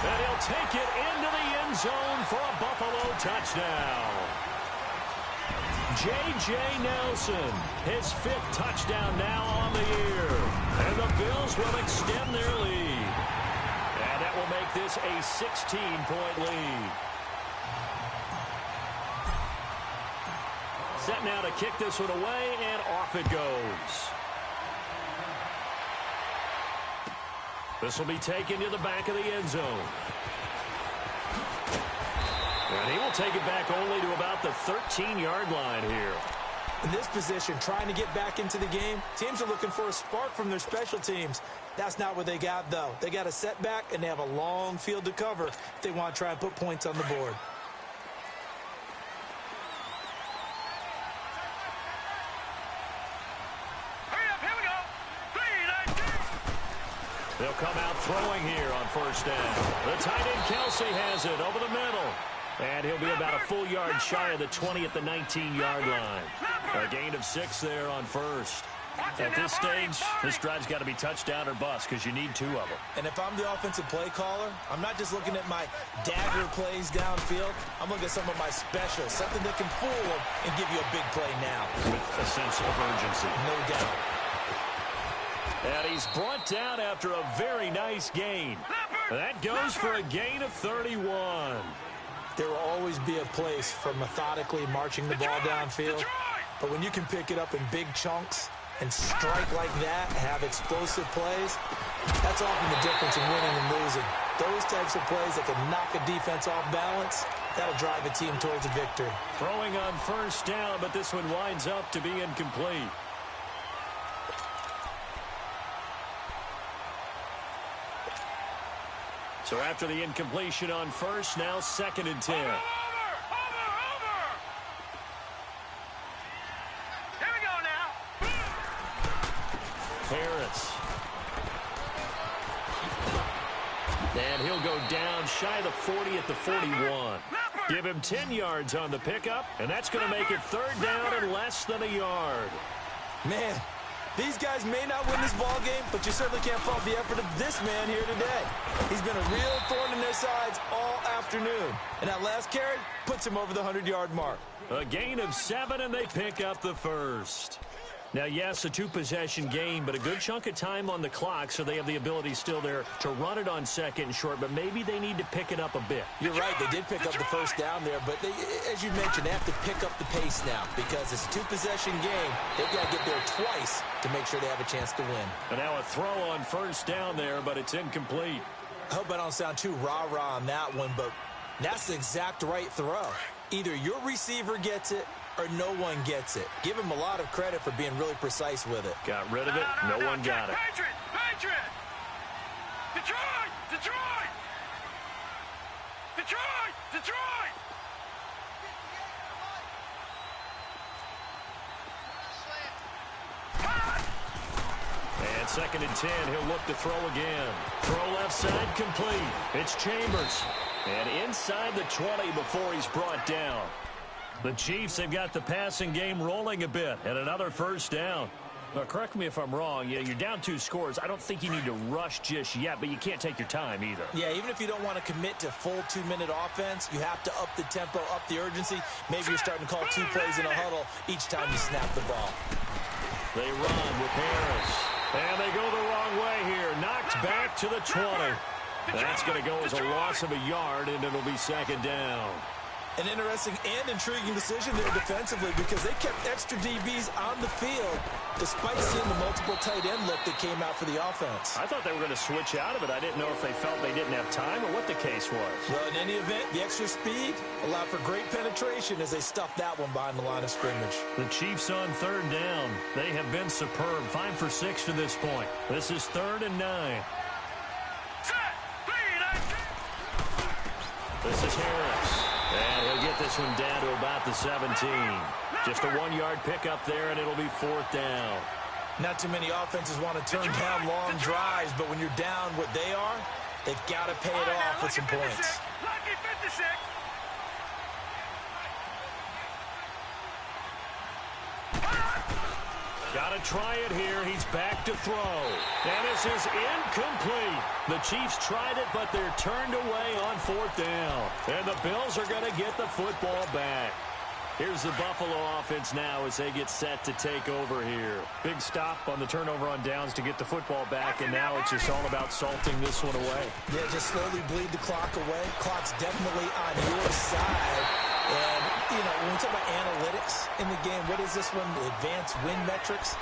And he'll take it into the end zone for a Buffalo touchdown. J.J. Nelson, his 5th touchdown now on the year. And the Bills will extend their lead. And that will make this a 16-point lead. Set now to kick this one away, and off it goes. This will be taken to the back of the end zone. And he will take it back only to about the 13-yard line here. In this position, trying to get back into the game, teams are looking for a spark from their special teams. That's not what they got, though. They got a setback, and they have a long field to cover if they want to try and put points on the board. They'll come out throwing here on first down. The tight end Kelsey has it over the middle. And he'll be about a full yard shy of the 20 at the 19-yard line. A gain of 6 there on first. At this stage, this drive's got to be touchdown or bust because you need 2 of them. And if I'm the offensive play caller, I'm not just looking at my dagger plays downfield. I'm looking at some of my specials, something that can fool them and give you a big play now. With a sense of urgency. No doubt. And he's brought down after a very nice gain. That goes for a gain of 31. There will always be a place for methodically marching the ball downfield. But when you can pick it up in big chunks and strike like that, have explosive plays, that's often the difference in winning and losing. Those types of plays that can knock a defense off balance, that'll drive a team towards a victory. Throwing on first down, but this one winds up to be incomplete. So after the incompletion on first, now second and 10. Over! Here we go now. Harris. And he'll go down shy of the 40 at the 41. Give him 10 yards on the pickup, and that's going to make it third down and less than a yard. Man, these guys may not win this ball game, but you certainly can't fault the effort of this man here today. He's been a real thorn in their sides all afternoon. And that last carry puts him over the 100-yard mark. A gain of 7, and they pick up the first. Now, yes, a 2-possession game, but a good chunk of time on the clock, so they have the ability still there to run it on second and short, but maybe they need to pick it up a bit. You're right. They did pick up the first down there, but as you mentioned, they have to pick up the pace now because it's a 2-possession game. They've got to get there twice to make sure they have a chance to win. And now a throw on first down there, but it's incomplete. I hope I don't sound too rah-rah on that one, but that's the exact right throw. Either your receiver gets it or no one gets it. Give him a lot of credit for being really precise with it. Got rid of it. No one got it. Patriot! Patriot! Detroit! Detroit! Detroit! Detroit! And 2nd and 10, he'll look to throw again. Throw left side complete. It's Chambers. And inside the 20 before he's brought down. The Chiefs have got the passing game rolling a bit. And another first down. Now, correct me if I'm wrong. Yeah, you're down 2 scores. I don't think you need to rush just yet, but you can't take your time either. Yeah, even if you don't want to commit to full 2-minute offense, you have to up the tempo, up the urgency. Maybe you're starting to call 2 plays in a huddle each time you snap the ball. They run with Harris. And they go the wrong way here. Knocked back to the 20. That's going to go as a loss of a yard, and it'll be 2nd down. An interesting and intriguing decision there defensively because they kept extra DBs on the field despite seeing the multiple tight end look that came out for the offense. I thought they were going to switch out of it. I didn't know if they felt they didn't have time or what the case was. Well, in any event, the extra speed allowed for great penetration as they stuffed that one behind the line of scrimmage. The Chiefs on 3rd down. They have been superb. 5 for 6 to this point. This is 3rd and 9. This is Harris. And he'll get this one down to about the 17. Just a 1-yard pickup there, and it'll be 4th down. Not too many offenses want to turn down long drives, but when you're down what they are, they've got to pay it off with some points. Lucky 56. Got to try it here. He's back to throw. And this is incomplete. The Chiefs tried it, but they're turned away on 4th down. And the Bills are going to get the football back. Here's the Buffalo offense now as they get set to take over here. Big stop on the turnover on downs to get the football back, and now it's just all about salting this one away. Yeah, just slowly bleed the clock away. Clock's definitely on your side. And, you know, when we talk about analytics in the game, what is this one? The advanced win metrics?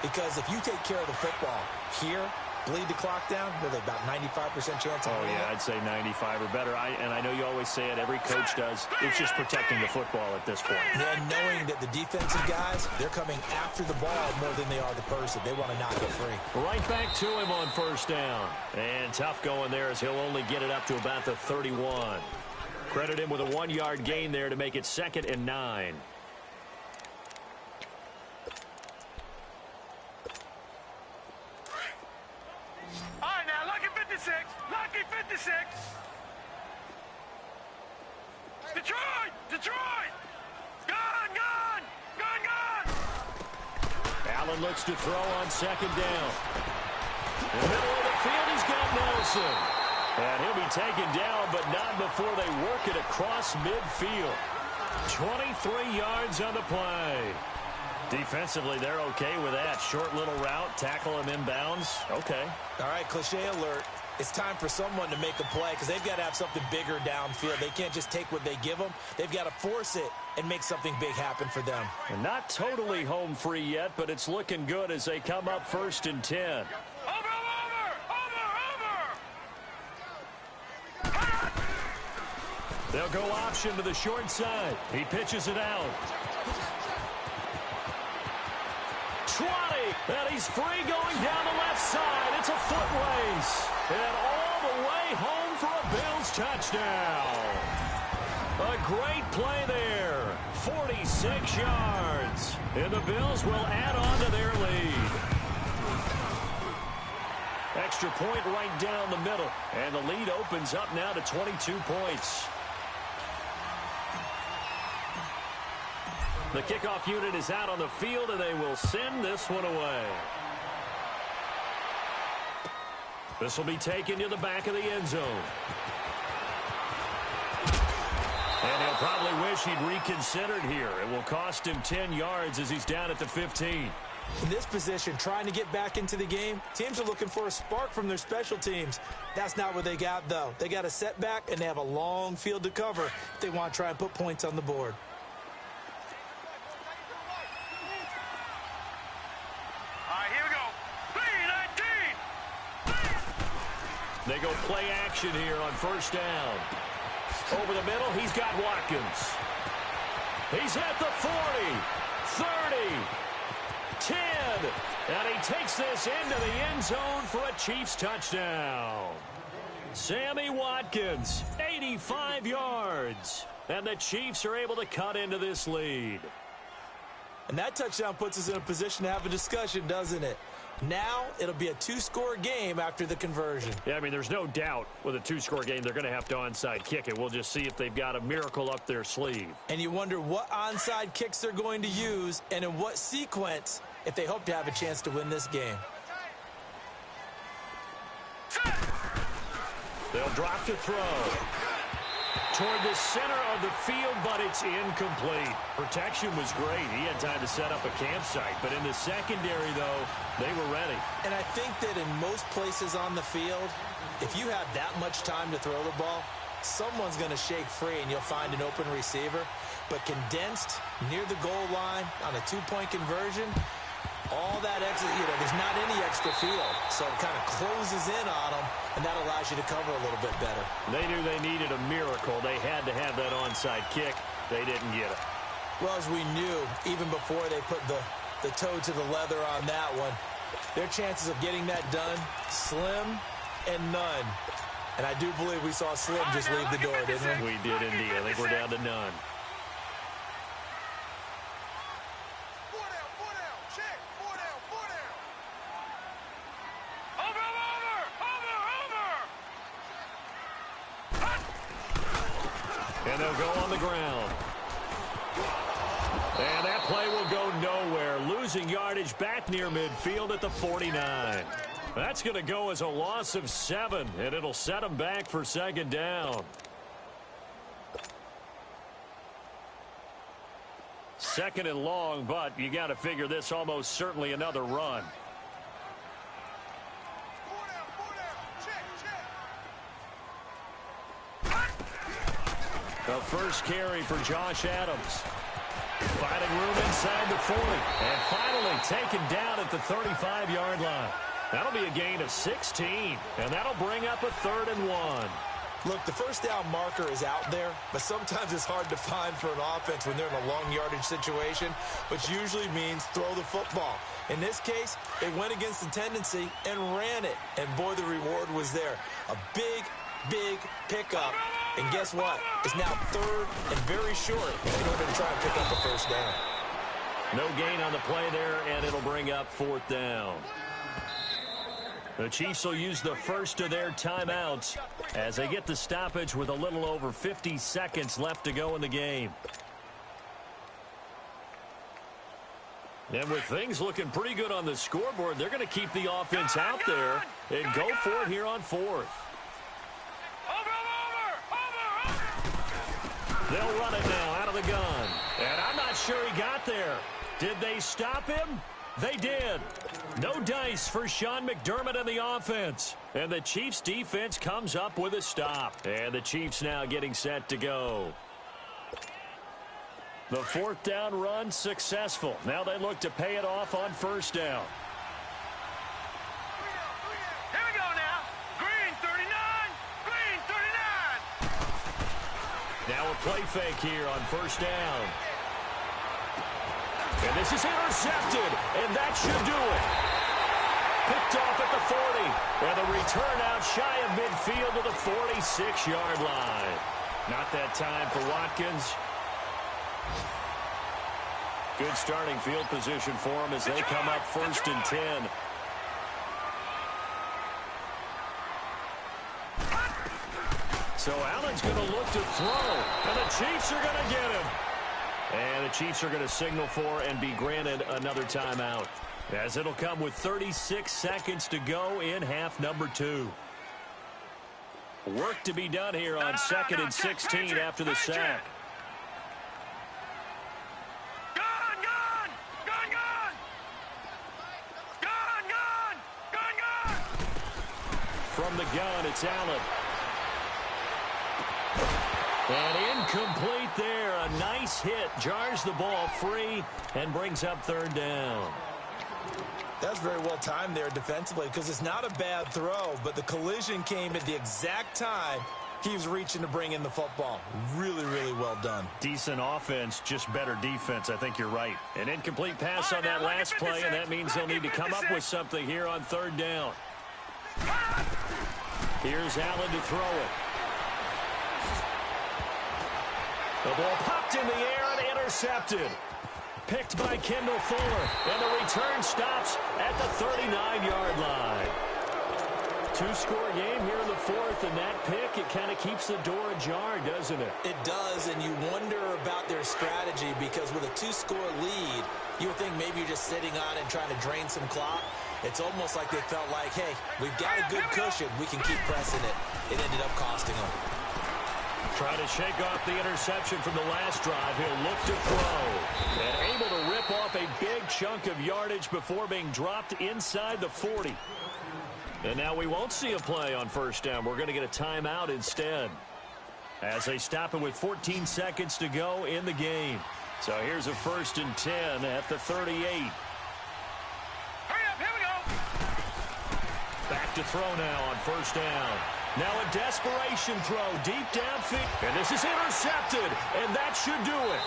Because if you take care of the football here, bleed the clock down, with about 95% chance of winning. Yeah, I'd say 95 or better. And I know you always say it, every coach does. It's just protecting the football at this point. And knowing that the defensive guys, they're coming after the ball more than they are the person. They want to knock it free. Right back to him on 1st down. And tough going there as he'll only get it up to about the 31. Credit him with a 1-yard gain there to make it 2nd and 9. All right, now, lucky 56. Lucky 56. Detroit! Detroit! Gone, gone! Gone, gone! Allen looks to throw on 2nd down. In the middle of the field, he's got Nelson. And he'll be taken down, but not before they work it across midfield. 23 yards on the play. Defensively, they're okay with that. Short little route, tackle him inbounds. Okay. All right, cliche alert. It's time for someone to make a play because they've got to have something bigger downfield. They can't just take what they give them. They've got to force it and make something big happen for them. And not totally home free yet, but it's looking good as they come up 1st and 10. They'll go option to the short side. He pitches it out. 20, and he's free going down the left side. It's a foot race. And all the way home for a Bills touchdown. A great play there. 46 yards. And the Bills will add on to their lead. Extra point right down the middle. And the lead opens up now to 22 points. The kickoff unit is out on the field, and they will send this one away. This will be taken to the back of the end zone. And he'll probably wish he'd reconsidered here. It will cost him 10 yards as he's down at the 15. In this position, trying to get back into the game, teams are looking for a spark from their special teams. That's not what they got, though. They got a setback, and they have a long field to cover if they want to try and put points on the board. They go play action here on first down. Over the middle, he's got Watkins. He's at the 40, 30, 10, and he takes this into the end zone for a Chiefs touchdown. Sammy Watkins, 85 yards, and the Chiefs are able to cut into this lead. And that touchdown puts us in a position to have a discussion, doesn't it? Now it'll be a two-score game after the conversion. Yeah, I mean, there's no doubt with a two-score game they're going to have to onside kick it. We'll just see if they've got a miracle up their sleeve. And you wonder what onside kicks they're going to use and in what sequence if they hope to have a chance to win this game. They'll drop to throw. Toward the center of the field, but it's incomplete. Protection was great. He had time to set up a campsite. But in the secondary, though, they were ready. And I think that in most places on the field, if you have that much time to throw the ball, someone's going to shake free and you'll find an open receiver. But condensed near the goal line on a two-point conversion, all that extra, there's not any extra field. So it kind of closes in on them, and that allows you to cover a little bit better. They knew they needed a miracle. They had to have that onside kick. They didn't get it. Well, as we knew, even before they put the toe to the leather on that one, their chances of getting that done, slim and none. And I do believe we saw Slim just leave the door, didn't we? We did indeed. I think we're down to none. And they'll go on the ground. And that play will go nowhere. Losing yardage back near midfield at the 49. That's going to go as a loss of 7, and it'll set them back for second down. Second and long, but you got to figure this almost certainly another run. The first carry for Josh Adams. Finding room inside the 40. And finally taken down at the 35-yard line. That'll be a gain of 16. And that'll bring up a 3rd and 1. Look, the first down marker is out there, but sometimes it's hard to find for an offense when they're in a long yardage situation, which usually means throw the football. In this case, they went against the tendency and ran it. And boy, the reward was there. A big pickup. And guess what? It's now 3rd and very short in order to try and pick up a first down. No gain on the play there, and it'll bring up 4th down. The Chiefs will use the first of their timeouts as they get the stoppage with a little over 50 seconds left to go in the game. And with things looking pretty good on the scoreboard, they're going to keep the offense out there and go for it here on 4th. They'll run it now out of the gun. And I'm not sure he got there. Did they stop him? They did. No dice for Sean McDermott and the offense. And the Chiefs defense comes up with a stop. And the Chiefs now getting set to go. The 4th down run successful. Now they look to pay it off on first down. Here we go now. Green 39. Green 39. Now a play fake here on first down. And this is intercepted, and that should do it. Picked off at the 40, and the return out shy of midfield to the 46-yard line. Not that time for Watkins. Good starting field position for him as they come up 1st and 10. So Allen's going to look to throw, and the Chiefs are going to get him. And the Chiefs are going to signal for and be granted another timeout, as it'll come with 36 seconds to go in half number 2. Work to be done here on 2nd and 16 after the sack. From the gun, it's Allen. And incomplete there. A nice hit. Jars the ball free and brings up 3rd down. That's very well timed there defensively because it's not a bad throw, but the collision came at the exact time he was reaching to bring in the football. Really, really well done. Decent offense, just better defense. I think you're right. An incomplete pass on that last play, and that means they'll need to come up with something here on third down. Here's Allen to throw it. The ball popped in the air and intercepted. Picked by Kendall Fuller, and the return stops at the 39-yard line. Two-score game here in the fourth, and that pick, it kind of keeps the door ajar, doesn't it? It does, and you wonder about their strategy because with a two-score lead, you would think maybe you're just sitting on it and trying to drain some clock. It's almost like they felt like, hey, we've got a good cushion. We can keep pressing it. It ended up costing them. Trying to shake off the interception from the last drive. He'll look to throw. And able to rip off a big chunk of yardage before being dropped inside the 40. And now we won't see a play on first down. We're going to get a timeout instead. As they stop it with 14 seconds to go in the game. So here's a 1st and 10 at the 38. Hurry up, here we go. Back to throw now on first down. Now a desperation throw deep downfield. And this is intercepted, and that should do it.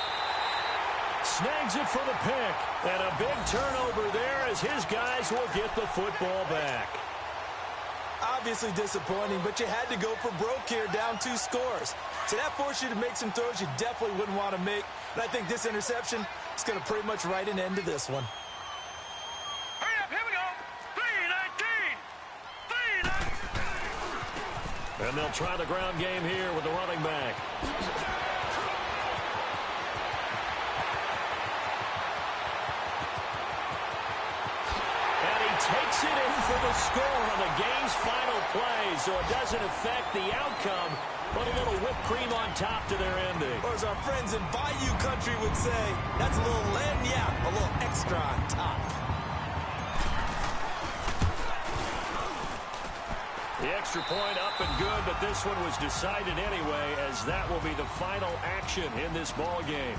Snags it for the pick. And a big turnover there as his guys will get the football back. Obviously disappointing, but you had to go for broke here, down 2 scores. So that forced you to make some throws you definitely wouldn't want to make. And I think this interception is going to pretty much write an end to this one. Hurry up, here we go. 3-19. And they'll try the ground game here with the running back. Takes it in for the score on the game's final play, so it doesn't affect the outcome, but a little whipped cream on top to their ending. Or as our friends in Bayou Country would say, that's a little lagniappe, a little extra on top. The extra point up and good, but this one was decided anyway, as that will be the final action in this ball game.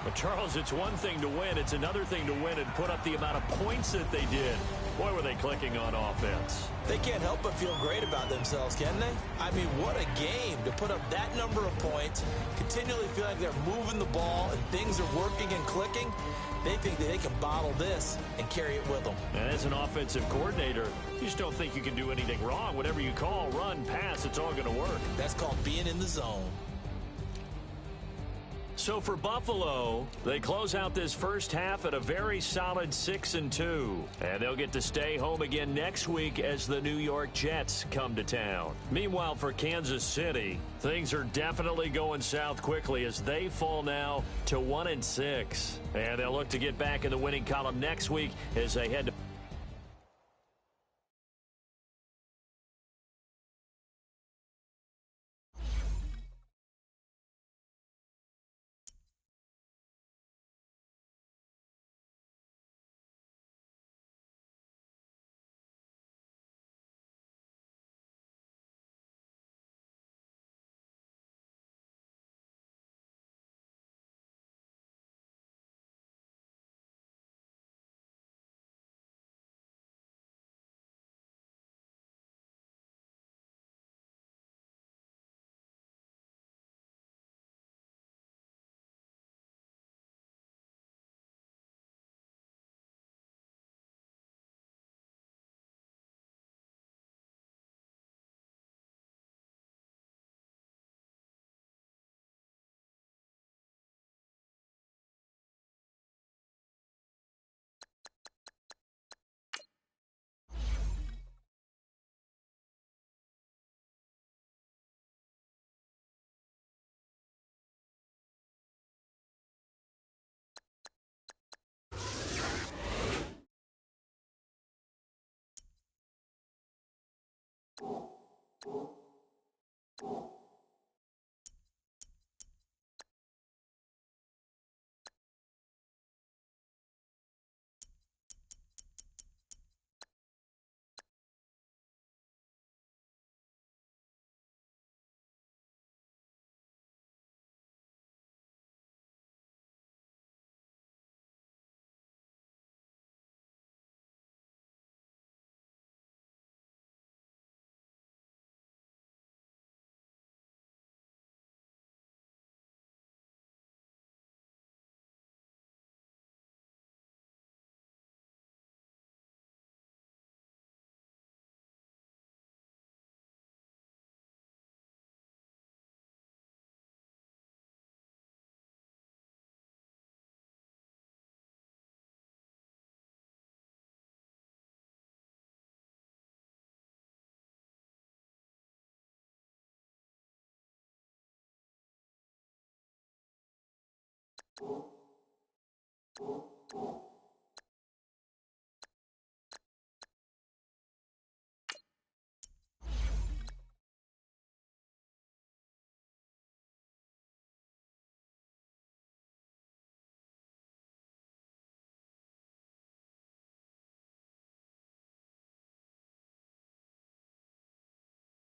But, Charles, it's one thing to win. It's another thing to win and put up the amount of points that they did. Boy, were they clicking on offense. They can't help but feel great about themselves, can they? I mean, what a game to put up that number of points, continually feel like they're moving the ball and things are working and clicking. They think that they can bottle this and carry it with them. And as an offensive coordinator, you just don't think you can do anything wrong. Whatever you call, run, pass, it's all going to work. That's called being in the zone. So for Buffalo, they close out this first half at a very solid 6-2. And they'll get to stay home again next week as the New York Jets come to town. Meanwhile, for Kansas City, things are definitely going south quickly as they fall now to 1-6. And they'll look to get back in the winning column next week as they head to